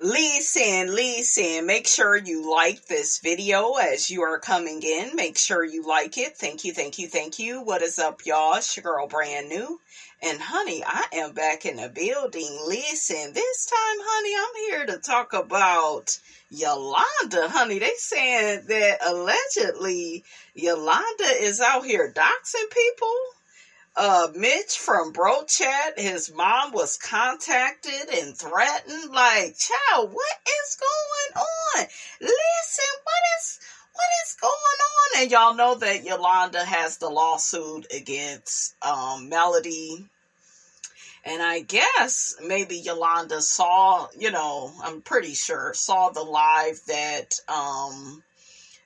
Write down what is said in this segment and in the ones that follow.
Listen, make sure you like this video as you are coming in. Make sure you like it. Thank you. What is up, y'all? It's your girl, Brand New. And honey, I am back in the building. Listen, this time, honey, I'm here to talk about Yolanda, honey. They saying that allegedly Yolanda is out here doxing people. Mitch from Bro Chat, his mom was contacted and threatened. Like, child, what is going on? Listen, what is going on? And y'all know that Yolanda has the lawsuit against Melody. And I guess maybe Yolanda saw, I'm pretty sure, saw the live that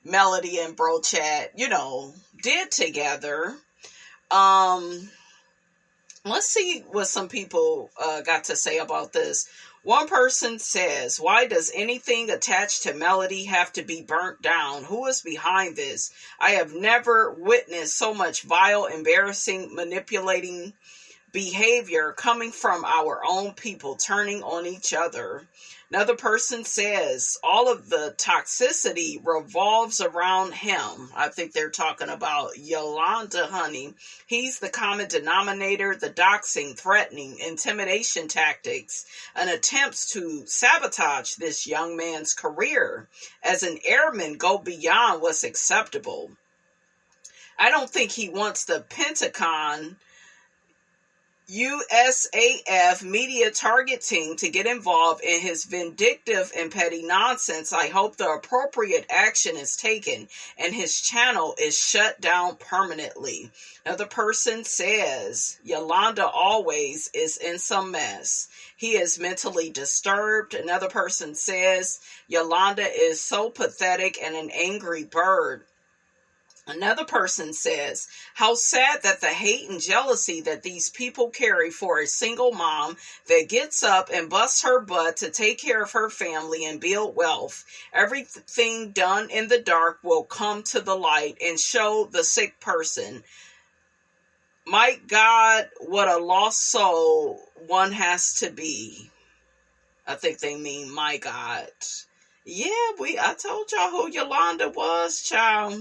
Melody and Bro Chat, did together. Let's see what some people got to say about this. One person says, why does anything attached to Melody have to be burnt down? Who is behind this? I have never witnessed so much vile, embarrassing, manipulating behavior coming from our own people turning on each other. Another person says all of the toxicity revolves around him. I think they're talking about Yolanda, honey. He's the common denominator, the doxing, threatening, intimidation tactics, and attempts to sabotage this young man's career as an airman go beyond what's acceptable. I don't think he wants the Pentagon USAF media targeting to get involved in his vindictive and petty nonsense. I hope the appropriate action is taken and his channel is shut down permanently. Another person says, Yolanda always is in some mess. He is mentally disturbed. Another person says, Yolanda is so pathetic and an angry bird. Another person says, how sad that the hate and jealousy that these people carry for a single mom that gets up and busts her butt to take care of her family and build wealth. Everything done in the dark will come to the light and show the sick person. My God, what a lost soul one has to be. I think they mean my God. Yeah, I told y'all who Yolanda was, child.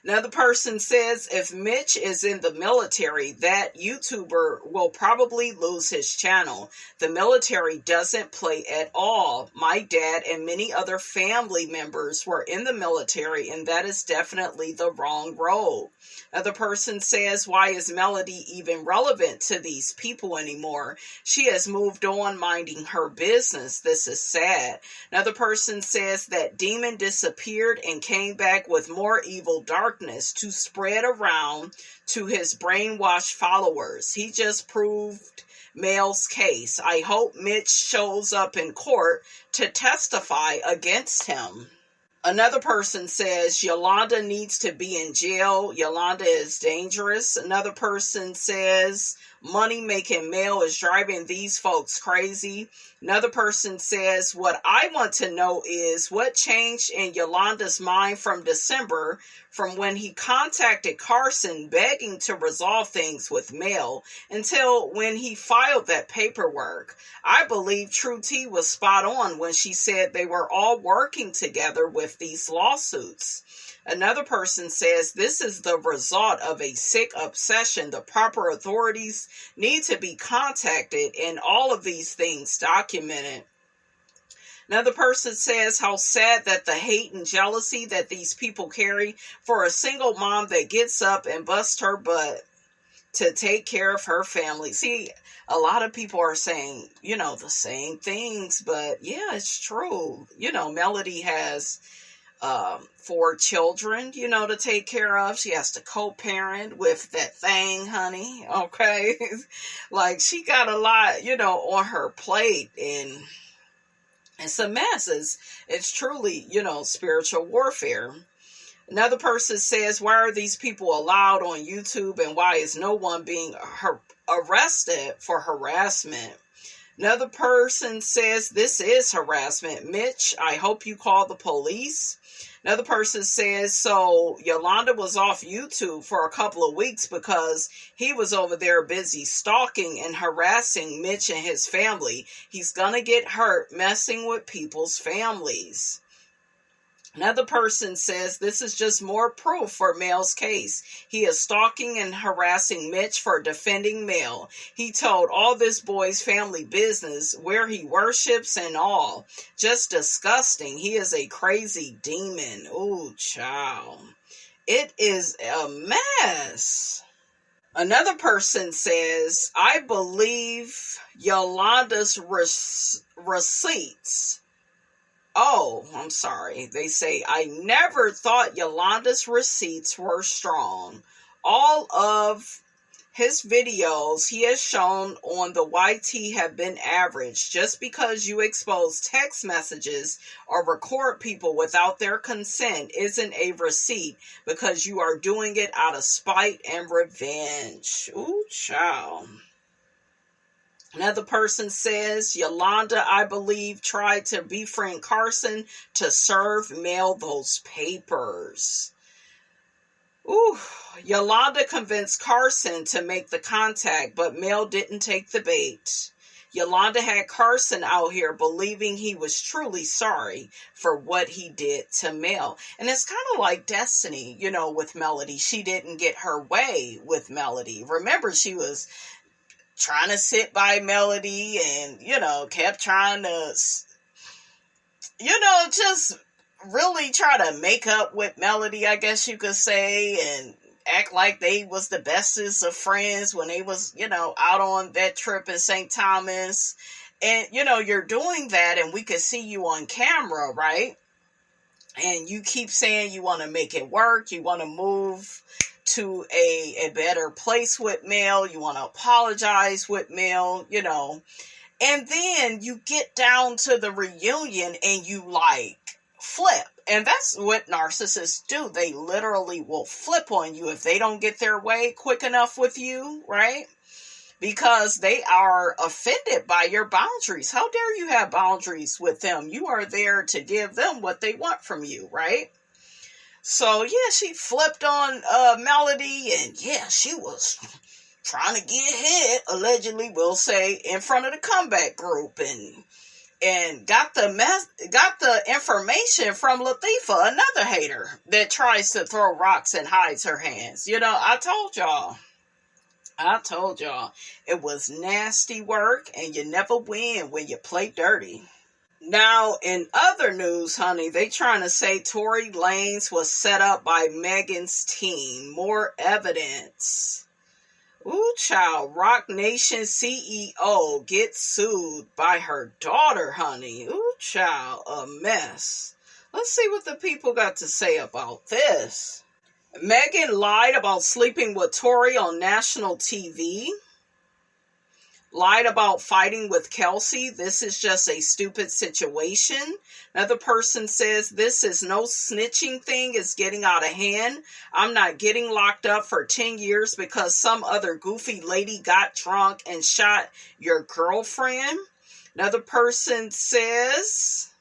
Another person says if Mitch is in the military, that YouTuber will probably lose his channel. The military doesn't play at all. My dad and many other family members were in the military, and that is definitely the wrong road. Another person says, why is Melody even relevant to these people anymore? She has moved on minding her business. This is sad. Another person says that demon disappeared and came back with more evil darkness to spread around to his brainwashed followers. He just proved Mel's case. I hope Mitch shows up in court to testify against him. Another person says Yolanda needs to be in jail. Yolanda is dangerous. Another person says money-making Mel is driving these folks crazy. Another person says, what I want to know is what changed in Yolanda's mind from December, from when he contacted Carson begging to resolve things with Mel, until when he filed that paperwork. I believe True T was spot on when she said they were all working together with these lawsuits. Another person says this is the result of a sick obsession. The proper authorities need to be contacted and all of these things documented. Another person says how sad that the hate and jealousy that these people carry for a single mom that gets up and busts her butt to take care of her family. See, a lot of people are saying, the same things, but yeah, it's true. Melody has 4 children, to take care of. She has to co-parent with that thing, honey. Okay. Like, she got a lot, on her plate, and it's a mess. It's truly, spiritual warfare. Another person says, why are these people allowed on YouTube and why is no one being arrested for harassment? Another person says, this is harassment. Mitch, I hope you call the police. Another person says, so Yolanda was off YouTube for a couple of weeks because he was over there busy stalking and harassing Mitch and his family. He's gonna get hurt messing with people's families. Another person says, this is just more proof for Mel's case. He is stalking and harassing Mitch for defending Mel. He told all this boy's family business, where he worships and all. Just disgusting. He is a crazy demon. Ooh, child. It is a mess. Another person says, I believe Yolanda's receipts. Oh, I'm sorry. They say, I never thought Yolanda's receipts were strong. All of his videos he has shown on the YT have been average. Just because you expose text messages or record people without their consent isn't a receipt because you are doing it out of spite and revenge. Ooh, child. Another person says, Yolanda, I believe, tried to befriend Carson to mail those papers. Ooh, Yolanda convinced Carson to make the contact, but Mel didn't take the bait. Yolanda had Carson out here believing he was truly sorry for what he did to Mel. And it's kind of like Destiny, with Melody. She didn't get her way with Melody. Remember, she was trying to sit by Melody and, kept trying to, just really try to make up with Melody, I guess you could say, and act like they was the bestest of friends when they was, out on that trip in St. Thomas. And, you're doing that and we could see you on camera, right? And you keep saying you want to make it work, you want to move to a better place with Mel, you want to apologize with Mel, and then you get down to the reunion and you flip. And that's what narcissists do. They literally will flip on you if they don't get their way quick enough with you, right? Because they are offended by your boundaries. How dare you have boundaries with them? You are there to give them what they want from you, right? So, yeah, she flipped on Melody, and yeah, she was trying to get hit, allegedly, we'll say, in front of the comeback group, and got the information from Latifah, another hater that tries to throw rocks and hides her hands. I told y'all, it was nasty work, and you never win when you play dirty. Now, in other news, honey, they trying to say Tory Lanez was set up by Megan's team. More evidence. Ooh, child. Rock Nation CEO gets sued by her daughter, honey. Ooh, child. A mess. Let's see what the people got to say about this. Megan lied about sleeping with Tory on national TV. Lied about fighting with Kelsey. This is just a stupid situation. Another person says, this is no snitching thing. It's getting out of hand. I'm not getting locked up for 10 years because some other goofy lady got drunk and shot your girlfriend. Another person says,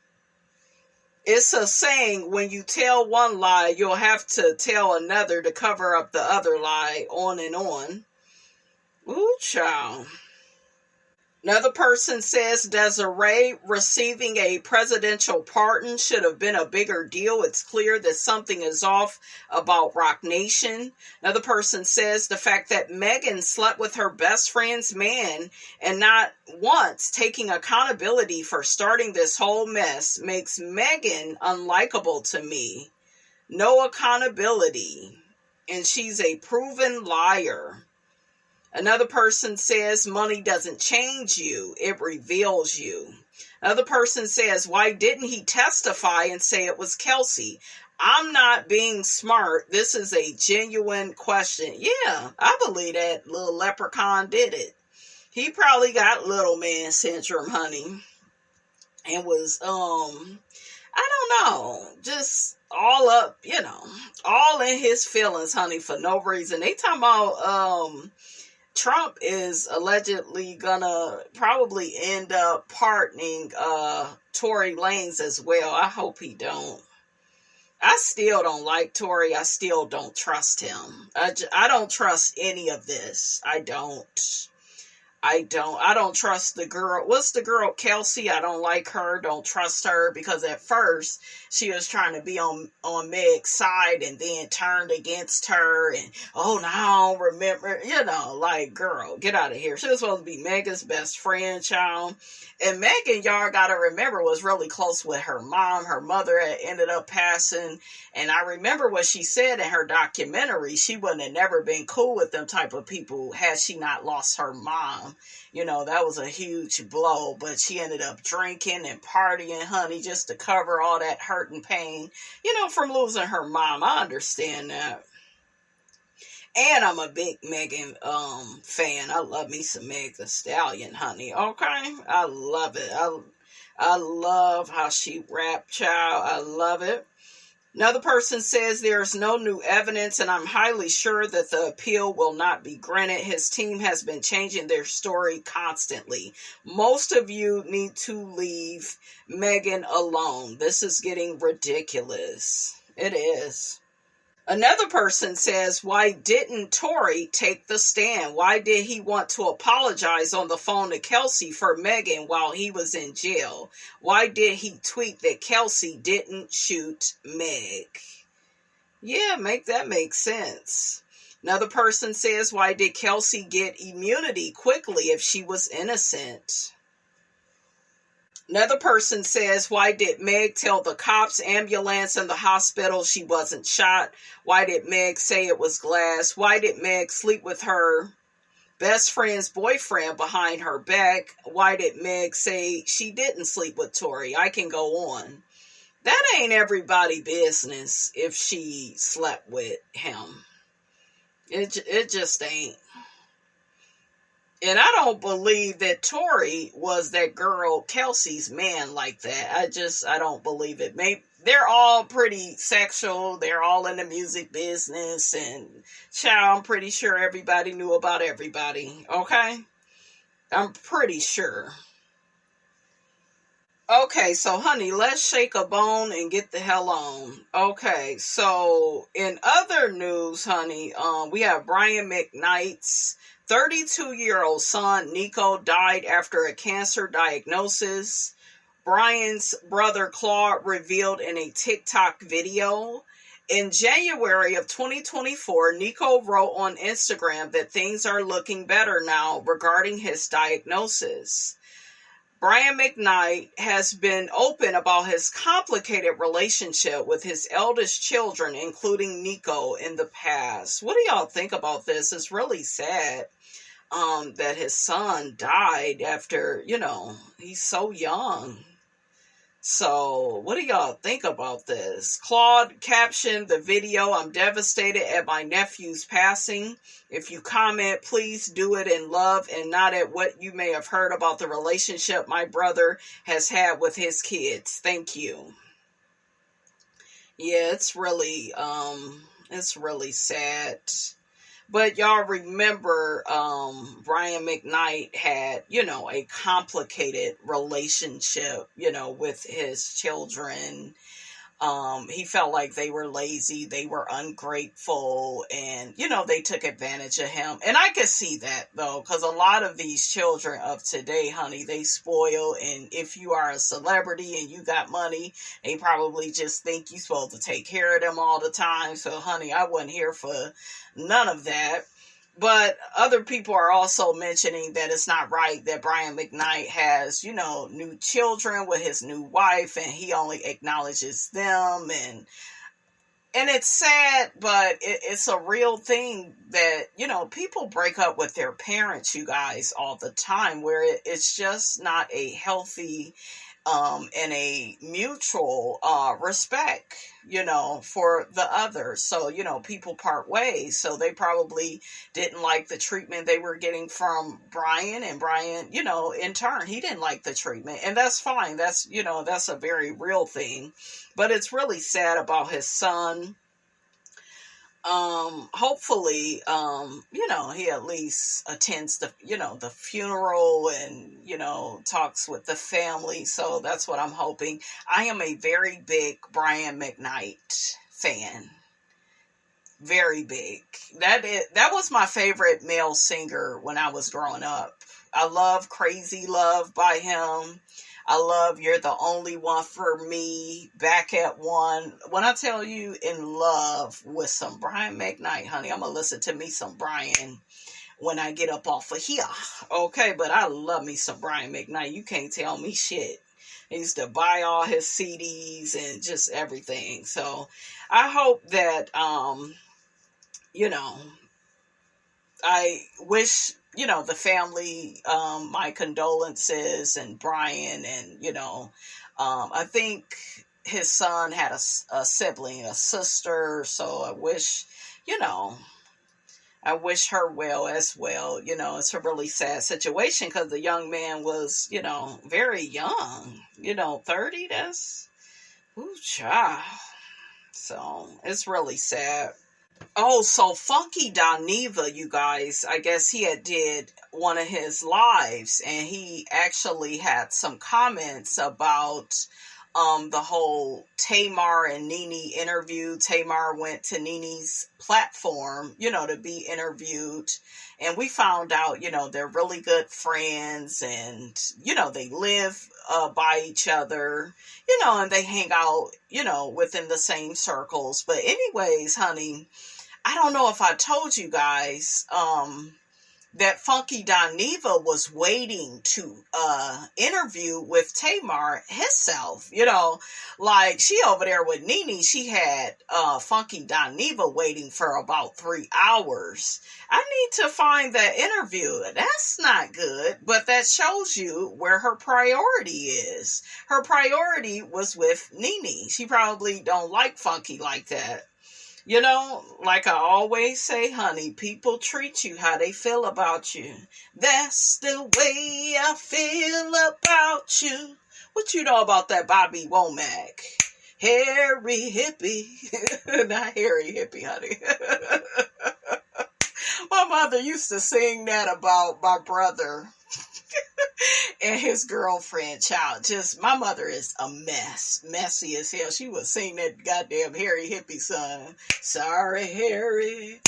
it's a saying, when you tell one lie, you'll have to tell another to cover up the other lie, on and on. Ooh, child. Another person says Desiree receiving a presidential pardon should have been a bigger deal. It's clear that something is off about Rock Nation. Another person says the fact that Megan slept with her best friend's man and not once taking accountability for starting this whole mess makes Megan unlikable to me. No accountability. And she's a proven liar. Another person says money doesn't change you, it reveals you. Another person says, why didn't he testify and say it was Kelsey? I'm not being smart. This is a genuine question. Yeah, I believe that little leprechaun did it. He probably got little man syndrome, honey. And was, I don't know, just all up, all in his feelings, honey, for no reason. They talking about, Trump is allegedly gonna probably end up pardoning Tory Lanez as well. I hope he don't. I still don't like Tory. I still don't trust him. I don't trust any of this. I don't. I don't trust the girl. What's the girl? Kelsey. I don't like her. Don't trust her, because at first she was trying to be on Meg's side and then turned against her. And, oh, now I don't remember. Like, girl, get out of here. She was supposed to be Megan's best friend, child. And Megan, y'all gotta remember, was really close with her mom. Her mother had ended up passing. And I remember what she said in her documentary. She wouldn't have never been cool with them type of people had she not lost her mom. That was a huge blow. But she ended up drinking and partying, honey, just to cover all that hurt and pain, from losing her mom. I understand that. And I'm a big Megan fan. I love me some Meg Thee Stallion, honey. Okay? I love it. I love how she rap, child. I love it. Another person says there's no new evidence, and I'm highly sure that the appeal will not be granted. His team has been changing their story constantly. Most of you need to leave Megan alone. This is getting ridiculous. It is. Another person says, why didn't Tory take the stand? Why did he want to apologize on the phone to Kelsey for Megan while he was in jail? Why did he tweet that Kelsey didn't shoot Meg? Yeah, make sense. Another person says, why did Kelsey get immunity quickly if she was innocent? Another person says, why did Meg tell the cops, ambulance, and the hospital she wasn't shot? Why did Meg say it was glass? Why did Meg sleep with her best friend's boyfriend behind her back? Why did Meg say she didn't sleep with Tory? I can go on. That ain't everybody's business if she slept with him. It just ain't. And I don't believe that Tory was that girl Kelsey's man like that. I don't believe it. Maybe they're all pretty sexual. They're all in the music business. And child, I'm pretty sure everybody knew about everybody. Okay? I'm pretty sure. Okay, so honey, let's shake a bone and get the hell on. Okay, so in other news, honey, we have Brian McKnight's 32-year-old son, Nico, died after a cancer diagnosis. Brian's brother, Claude, revealed in a TikTok video. In January of 2024, Nico wrote on Instagram that things are looking better now regarding his diagnosis. Brian McKnight has been open about his complicated relationship with his eldest children, including Nico, in the past. What do y'all think about this? It's really sad that his son died after, he's so young. So, what do y'all think about this? Claude captioned the video, "I'm devastated at my nephew's passing. If you comment, please do it in love and not at what you may have heard about the relationship my brother has had with his kids. Thank you." Yeah, it's really sad. But y'all remember, Brian McKnight had, a complicated relationship, with his children. He felt like they were lazy, they were ungrateful, and, they took advantage of him. And I could see that, though, because a lot of these children of today, honey, they spoil. And if you are a celebrity and you got money, they probably just think you're supposed to take care of them all the time. So, honey, I wasn't here for none of that. But other people are also mentioning that it's not right that Brian McKnight has, new children with his new wife, and he only acknowledges them. And it's sad, but it's a real thing that, people break up with their parents, you guys, all the time, where it's just not a healthy and a mutual respect, for the other. So, people part ways. So they probably didn't like the treatment they were getting from Brian, and Brian, in turn, he didn't like the treatment. And that's fine. That's, that's a very real thing. But it's really sad about his son. hopefully, he at least attends the funeral and, talks with the family. So that's what I'm hoping. I am a very big Brian McKnight fan. Very big. That was my favorite male singer when I was growing up. I love Crazy Love by him. I love You're the Only One for Me, Back at One. When I tell you in love with some Brian McKnight, honey, I'm going to listen to me some Brian when I get up off of here. Okay, but I love me some Brian McKnight. You can't tell me shit. I used to buy all his CDs and just everything. So I hope that, I wish, the family, my condolences, and Brian, and, I think his son had a sibling, a sister, so I wish her well as well. It's a really sad situation because the young man was, very young, 30, that's, ooh, child. So it's really sad. Oh, so Funky Dineva, you guys, I guess he had did one of his lives, and he actually had some comments about the whole Tamar and Nene interview. Tamar went to Nene's platform, to be interviewed, and we found out, they're really good friends, and, they live by each other, and they hang out, within the same circles. But anyways, honey, I don't know if I told you guys, that Funky Dineva was waiting to interview with Tamar herself. Like she over there with Nene, she had Funky Dineva waiting for about 3 hours. I need to find that interview. That's not good, but that shows you where her priority is. Her priority was with Nene. She probably don't like Funky like that. Like I always say, honey, people treat you how they feel about you. That's the way I feel about you. What you know about that Bobby Womack? Hairy hippie. Not hairy hippie, honey. My mother used to sing that about my brother and his girlfriend, child. My mother is a mess. Messy as hell. She would sing that goddamn Harry hippie song. Sorry, Harry.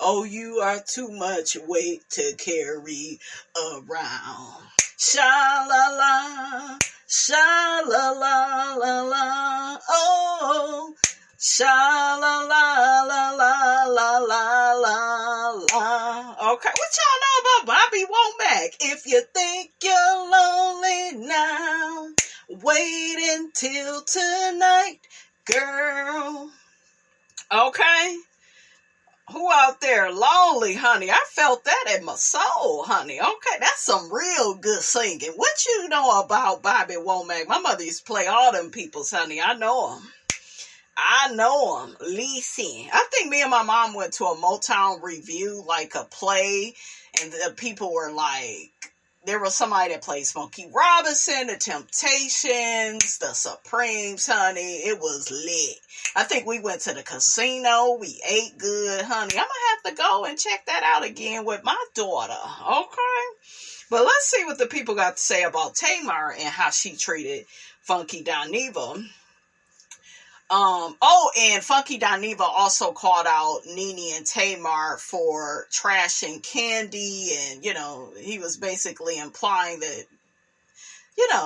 Oh, you are too much weight to carry around. Sha-la-la. Sha-la-la-la-la. Oh, sha-la-la-la-la-la-la-la. Okay, what y'all know about Bobby Womack? If you think you're lonely now, wait until tonight, girl. Okay? Who out there lonely, honey? I felt that in my soul, honey. Okay, that's some real good singing. What you know about Bobby Womack? My mother used to play all them peoples, honey. I know them. Listen, I think me and my mom went to a Motown review, like a play, and the people were like, there was somebody that played Smokey Robinson, the Temptations, the Supremes, honey. It was lit. I think we went to the casino. We ate good, honey. I'm going to have to go and check that out again with my daughter. Okay? But let's see what the people got to say about Tamar and how she treated Funky Dineva. And Funky Dineva also called out Nene and Tamar for trashing Kandi, and, he was basically implying that,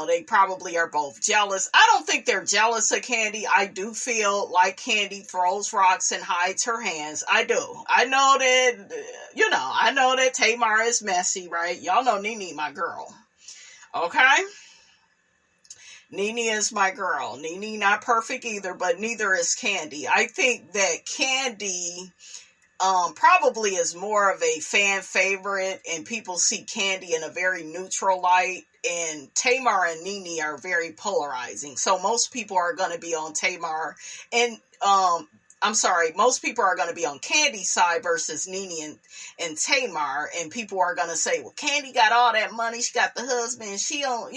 they probably are both jealous. I don't think they're jealous of Kandi. I do feel like Kandi throws rocks and hides her hands. I do. I know that Tamar is messy, right? Y'all know Nene, my girl. Okay? Nene is my girl. Nene not perfect either, but neither is Kandi. I think that Kandi probably is more of a fan favorite, and people see Kandi in a very neutral light, and Tamar and Nene are very polarizing. So most people are going to be on Tamar, and most people are going to be on Kandi's side versus Nene and Tamar, and people are going to say, well, Kandi got all that money, she got the husband, she don't,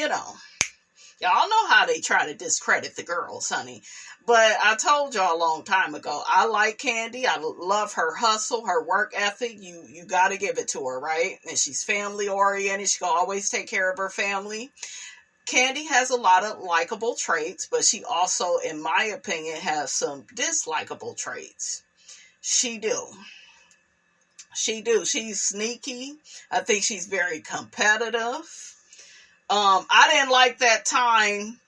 Y'all know how they try to discredit the girls, honey. But I told y'all a long time ago, I like Kandi. I love her hustle, her work ethic. You got to give it to her, right? And she's family oriented. She can always take care of her family. Kandi has a lot of likable traits, but she also, in my opinion, has some dislikable traits. She do. She's sneaky. I think she's very competitive. I didn't like that time.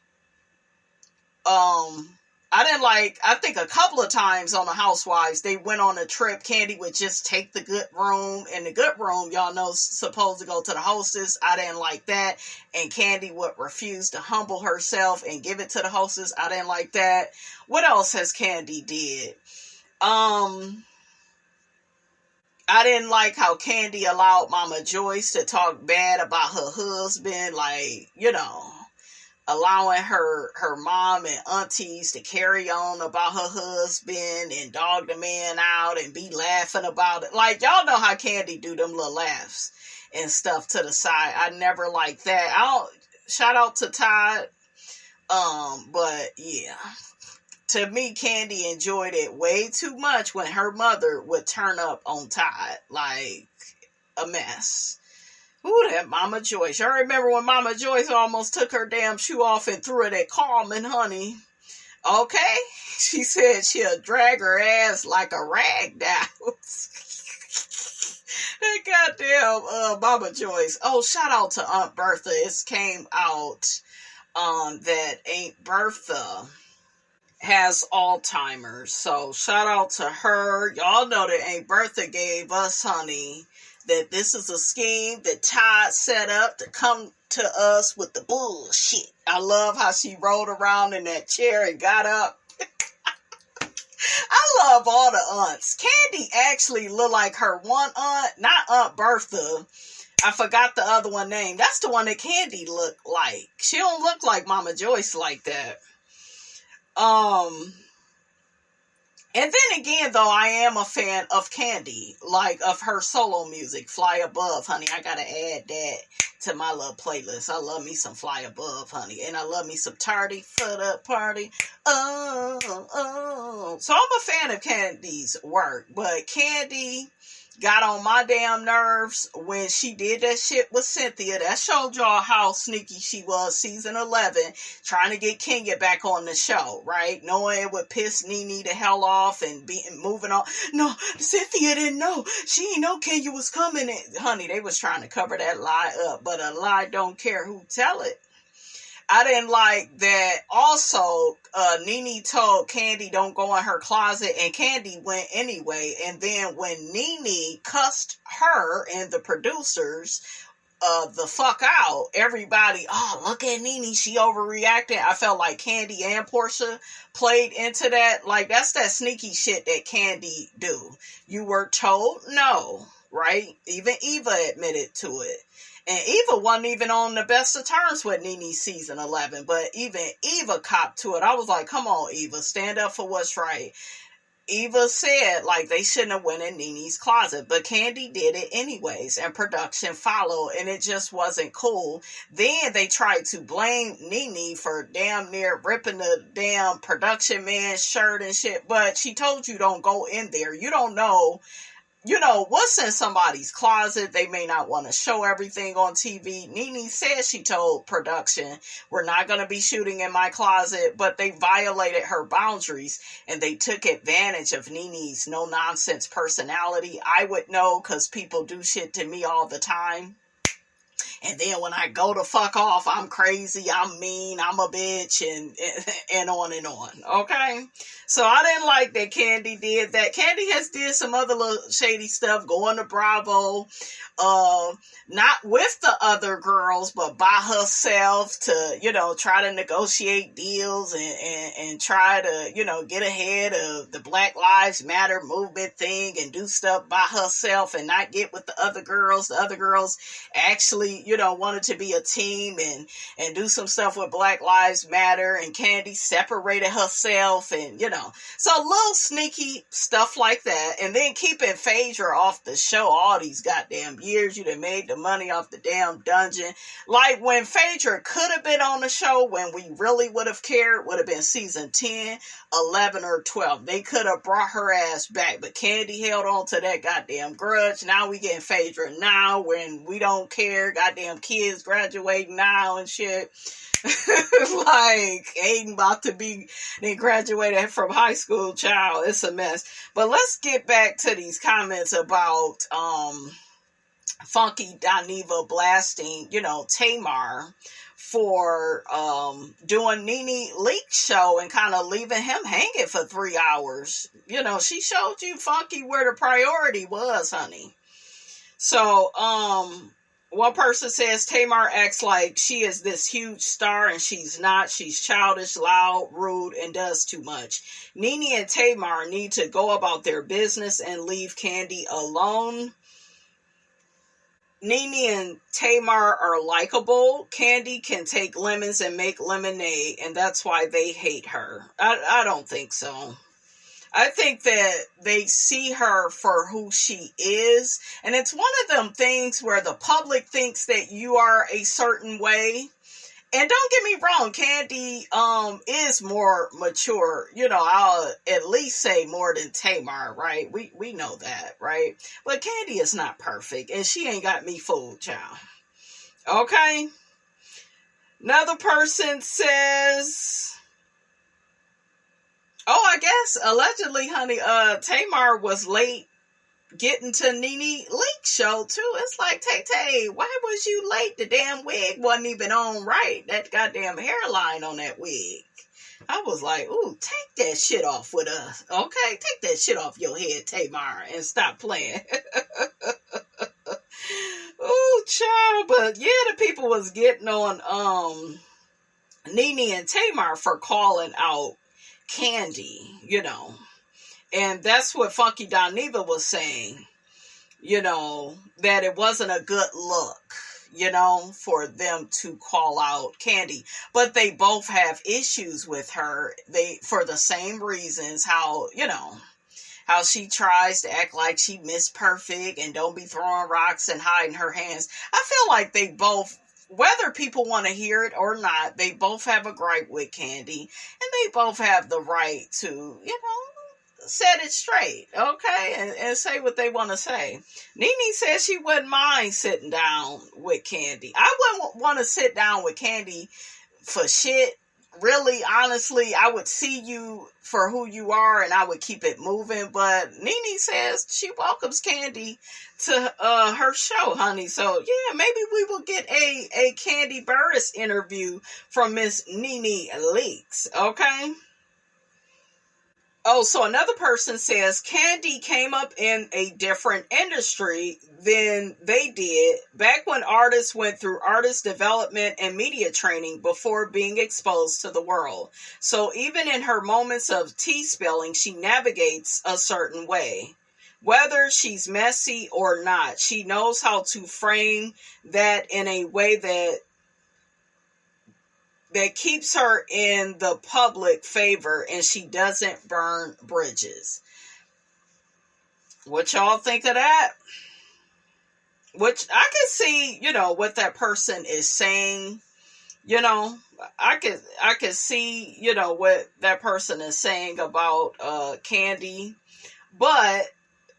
I think a couple of times on the Housewives, they went on a trip. Kandi would just take the good room. And the good room, y'all know, supposed to go to the hostess. I didn't like that. And Kandi would refuse to humble herself and give it to the hostess. I didn't like that. What else has Kandi did? I didn't like how Kandi allowed Mama Joyce to talk bad about her husband. Like, allowing her mom and aunties to carry on about her husband and dog the man out and be laughing about it. Like, y'all know how Kandi do them little laughs and stuff to the side. I never liked that. Shout out to Todd. But yeah. To me, Kandi enjoyed it way too much when her mother would turn up on Todd. Like, a mess. Ooh, that Mama Joyce. I remember when Mama Joyce almost took her damn shoe off and threw it at Carmen, honey. Okay? She said she'll drag her ass like a rag doll. That goddamn Mama Joyce. Oh, shout out to Aunt Bertha. It came out that Aunt Bertha has Alzheimer's. So shout out to her. Y'all know that Aunt Bertha gave us, honey, that this is a scheme that Todd set up to come to us with the bullshit. I love how she rolled around in that chair and got up. I love all the aunts. Kandi actually looked like her one aunt, not Aunt Bertha. I forgot the other one name. That's the one that Kandi looked like. She don't look like Mama Joyce like that. And then again, though, I am a fan of Kandi, like of her solo music, Fly Above, honey. I gotta add that to my little playlist. I love me some Fly Above, honey. And I love me some Tardy for the Party. Oh. So I'm a fan of Kandi's work, but Kandi got on my damn nerves when she did that shit with Cynthia. That showed y'all how sneaky she was, season 11, trying to get Kenya back on the show, right? Knowing it would piss Nene the hell off and moving on. No, Cynthia didn't know. She didn't know Kenya was coming. And, honey, they was trying to cover that lie up, but a lie don't care who tell it. I didn't like that. Also, Nene told Kandi don't go in her closet, and Kandi went anyway. And then when Nene cussed her and the producers the fuck out, everybody, oh, look at Nene, she overreacted. I felt like Kandi and Portia played into that. Like, that's that sneaky shit that Kandi do. You were told no, right? Even Eva admitted to it. And Eva wasn't even on the best of terms with Nene season 11. But even Eva copped to it. I was like, come on, Eva, stand up for what's right. Eva said, like, they shouldn't have went in Nene's closet. But Kandi did it anyways. And production followed. And it just wasn't cool. Then they tried to blame Nene for damn near ripping the damn production man's shirt and shit. But she told you don't go in there. You don't know. What's in somebody's closet. They may not want to show everything on TV. Nene said she told production, we're not going to be shooting in my closet, but they violated her boundaries and they took advantage of Nene's no-nonsense personality. I would know because people do shit to me all the time. And then when I go to fuck off, I'm crazy, I'm mean, I'm a bitch, and on and on. Okay? So I didn't like that Kandi did that. Kandi has did some other little shady stuff, going to Bravo, not with the other girls, but by herself to, try to negotiate deals and try to, get ahead of the Black Lives Matter movement thing and do stuff by herself and not get with the other girls. The other girls actually, wanted to be a team and do some stuff with Black Lives Matter, and Kandi separated herself and, so little sneaky stuff like that. And then keeping Phaedra off the show all these goddamn years. years. You done made the money off the damn dungeon. Like when Phaedra could have been on the show, when we really would have cared, would have been season 10, 11, or 12. They could have brought her ass back, but Kandi held on to that goddamn grudge. Now we getting Phaedra now when we don't care. Goddamn kids graduating now and shit. Like Aiden about to be then graduated from high school, child. It's a mess. But let's get back to these comments about Funky Dineva blasting, Tamar for doing Nene Leak's show and kind of leaving him hanging for 3 hours. She showed you, Funky, where the priority was, honey. So one person says Tamar acts like she is this huge star and she's not. She's childish, loud, rude, and does too much. Nene and Tamar need to go about their business and leave Kandi alone. Nene and Tamar are likable. Kandi can take lemons and make lemonade, and that's why they hate her. I don't think so. I think that they see her for who she is. And it's one of them things where the public thinks that you are a certain way. And don't get me wrong, Kandi is more mature. I'll at least say more than Tamar, right? We know that, right? But Kandi is not perfect. And she ain't got me fooled, child. Okay? Another person says... Oh, I guess, allegedly, honey, Tamar was late getting to Nene Leak's show, too. It's like, Tay, why was you late? The damn wig wasn't even on right. That goddamn hairline on that wig. I was like, ooh, take that shit off with us, okay? Take that shit off your head, Tamar, and stop playing. Ooh, child, but yeah, the people was getting on, Nene and Tamar for calling out Kandi, and that's what Funky Dineva was saying, that it wasn't a good look, for them to call out Kandi, but they both have issues with her, for the same reasons, how she tries to act like she Miss Perfect and don't be throwing rocks and hiding her hands. I feel like they both, whether people want to hear it or not, they both have a gripe with Kandi, and they both have the right to, set it straight, okay, and say what they want to say. Nene says she wouldn't mind sitting down with Kandi. I wouldn't want to sit down with Kandi for shit. Really, honestly, I would see you for who you are and I would keep it moving. But Nene says she welcomes Kandi to her show, honey. So, yeah, maybe we will get a Kandi Burruss interview from Miss Nene Leakes, okay? Oh, so another person says Kandi came up in a different industry than they did back when artists went through artist development and media training before being exposed to the world. So even in her moments of tea spilling, she navigates a certain way. Whether she's messy or not, she knows how to frame that in a way that keeps her in the public favor and she doesn't burn bridges. What y'all think of that? Which I can see, what that person is saying. I could see, what that person is saying about Kandi. But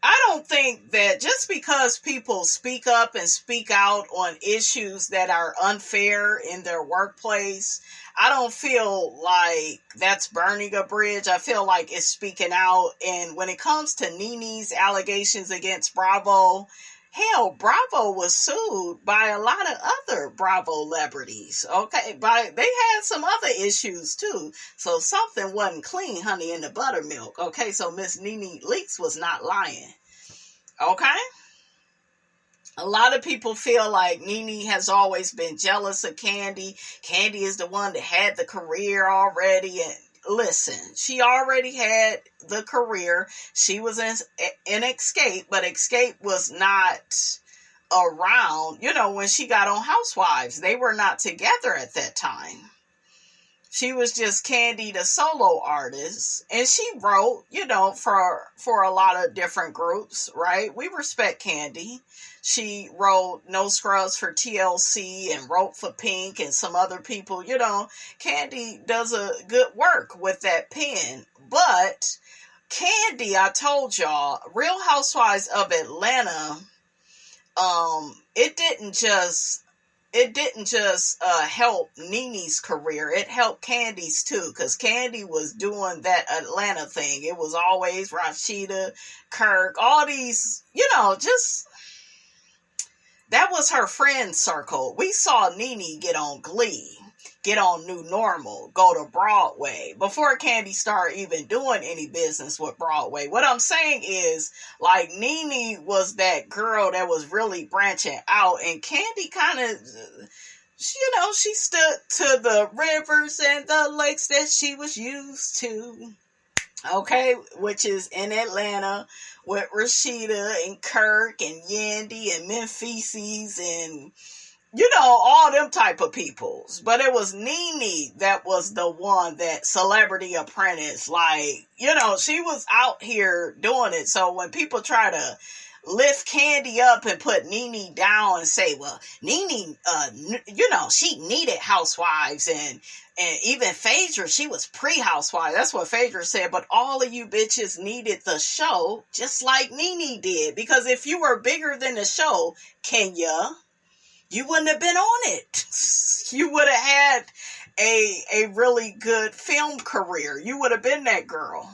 I don't think that just because people speak up and speak out on issues that are unfair in their workplace, I don't feel like that's burning a bridge. I feel like it's speaking out. And when it comes to Nene's allegations against Bravo, hell, Bravo was sued by a lot of other Bravo celebrities. Okay, they had some other issues too. So something wasn't clean, honey, in the buttermilk. Okay, so Miss Nene Leakes was not lying. Okay? A lot of people feel like Nene has always been jealous of Kandi. Kandi is the one that had the career already. And listen, she already had the career. She was in Escape, but Escape was not around, when she got on Housewives. They were not together at that time. She was just Kandi, the solo artist, and she wrote, for a lot of different groups, right? We respect Kandi. She wrote No Scrubs for TLC and wrote for Pink and some other people. You know, Kandi does a good work with that pen. But Kandi, I told y'all, Real Housewives of Atlanta, it didn't just help Nene's career. It helped Kandi's too, because Kandi was doing that Atlanta thing. It was always Rashida, Kirk, all these, you know, just, that was her friend circle. We saw Nene get on Glee, get on New Normal, go to Broadway, before Kandi started even doing any business with Broadway. What I'm saying is, like, Nene was that girl that was really branching out, and Kandi kind of, you know, she stood to the rivers and the lakes that she was used to, okay, which is in Atlanta, with Rashida and Kirk and Yandy and Memphises and, you know, all them type of peoples. But it was Nene that was the one, that Celebrity Apprentice. Like, you know, she was out here doing it. So when people try to lift Kandi up and put Nene down and say, well, Nene, you know, she needed housewives, and even Phaedra, she was pre-housewife. That's what Phaedra said. But all of you bitches needed the show just like Nene did. Because if you were bigger than the show, Kenya, you wouldn't have been on it. You would have had a really good film career. You would have been that girl.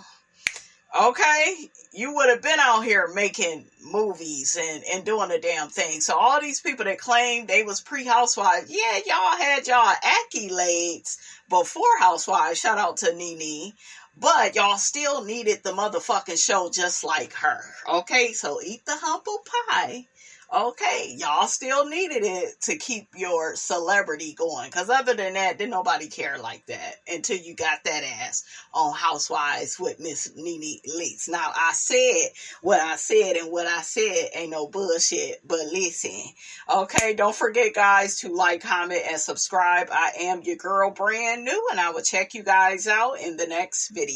Okay? You would have been out here making movies and doing the damn thing. So all these people that claimed they was pre-housewives, yeah, y'all had y'all accolades before Housewives. Shout out to Nene. But y'all still needed the motherfucking show just like her. Okay? So eat the humble pie. Okay, y'all still needed it to keep your celebrity going. Because other than that, didn't nobody care like that until you got that ass on Housewives with Miss Nene Leakes. Now, I said what I said, and what I said ain't no bullshit. But listen, okay, don't forget, guys, to like, comment, and subscribe. I am your girl, brand new, and I will check you guys out in the next video.